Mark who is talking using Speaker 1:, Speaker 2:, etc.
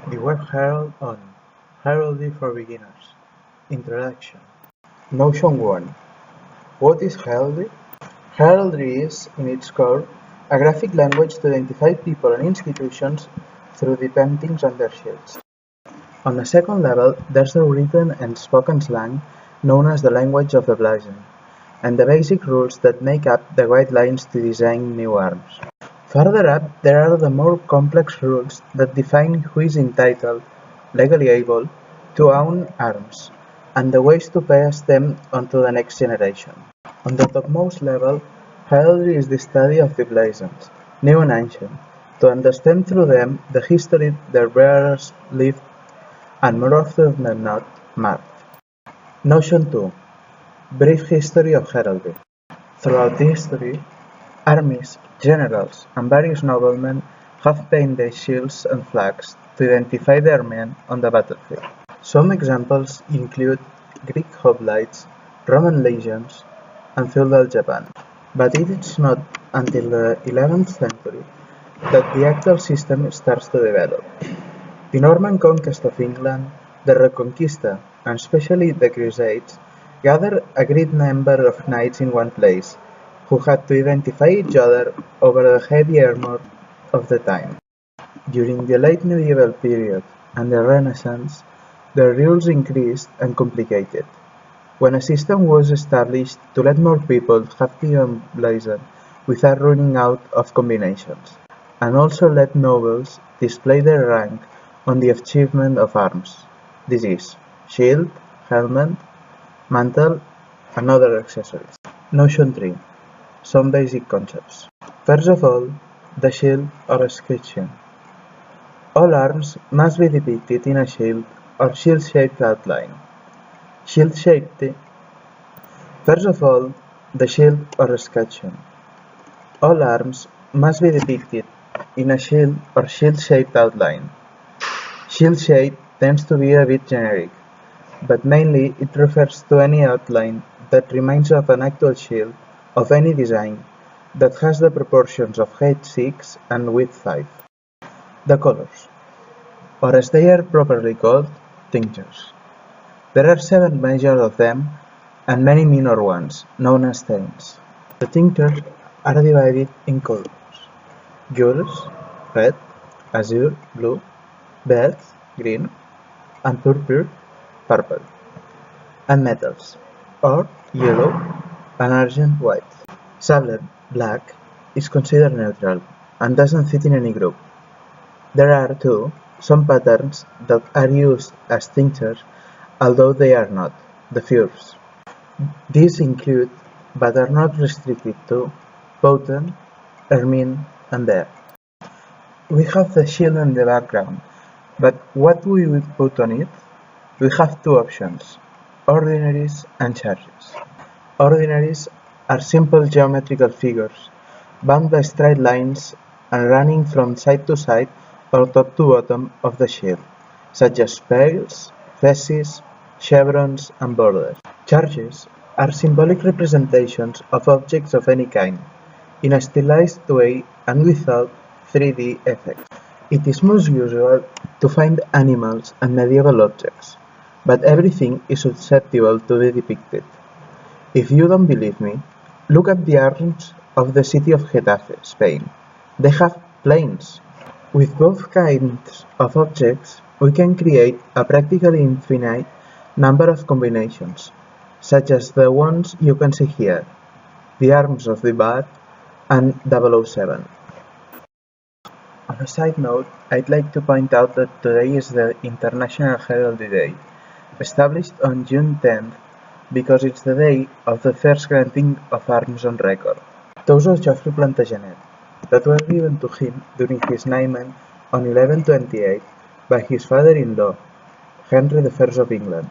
Speaker 1: The Web Herald on Heraldry for Beginners. Introduction. Notion 1. What is Heraldry? Heraldry is, in its core, a graphic language to identify people and institutions through the paintings on their shields. On a second level, there's the written and spoken slang known as the language of the blazon, and the basic rules that make up the guidelines to design new arms. Further up, there are the more complex rules that define who is entitled, legally able, to own arms, and the ways to pass them on to the next generation. On the topmost level, heraldry is the study of the blazons, new and ancient, to understand through them the history their bearers lived and more often than not marked. Notion 2. Brief history of heraldry. Throughout history, armies, generals, and various noblemen have painted their shields and flags to identify their men on the battlefield. Some examples include Greek hoplites, Roman legions, and feudal Japan. But it is not until the 11th century that the actual system starts to develop. The Norman conquest of England, the Reconquista, and especially the Crusades, gathered a great number of knights in one place, who had to identify each other over the heavy armor of the time. During the late medieval period and the Renaissance, the rules increased and complicated, when a system was established to let more people have the own blazon without running out of combinations, and also let nobles display their rank on the achievement of arms. This is shield, helmet, mantle, and other accessories. Notion 3. Some basic concepts. First of all, the shield or escutcheon. All arms must be depicted in a shield or shield-shaped outline. Shield-shaped. First of all, the shield or escutcheon. All arms must be depicted in a shield or shield-shaped outline. Shield-shaped tends to be a bit generic, but mainly it refers to any outline that reminds of an actual shield of any design that has the proportions of height 6 and width 5. The colors, or as they are properly called, tinctures. There are 7 major of them and many minor ones, known as stains. The tinctures are divided in colors: gules, red, azure, blue, verd, green, and purple, and metals, or yellow and argent white. Sable, black, is considered neutral and doesn't fit in any group. There are, too, some patterns that are used as tinctures, although they are not, the furs. These include, but are not restricted to, potent, ermine, and bear. We have the shield in the background, but what we would put on it? We have 2 options: ordinaries and charges. Ordinaries are simple geometrical figures, bound by straight lines and running from side to side or top to bottom of the shield, such as spires, fasces, chevrons, and borders. Charges are symbolic representations of objects of any kind, in a stylized way and without 3D effects. It is most usual to find animals and medieval objects, but everything is susceptible to be depicted. If you don't believe me, look at the arms of the city of Getafe, Spain. They have planes. With both kinds of objects, we can create a practically infinite number of combinations, such as the ones you can see here, the arms of the Bat and 007. On a side note, I'd like to point out that today is the International Heraldry Day, established on June 10th because it's the day of the first granting of arms on record, those of Geoffrey Plantagenet, that were given to him during his knightment on 1128 by his father-in-law, Henry I of England.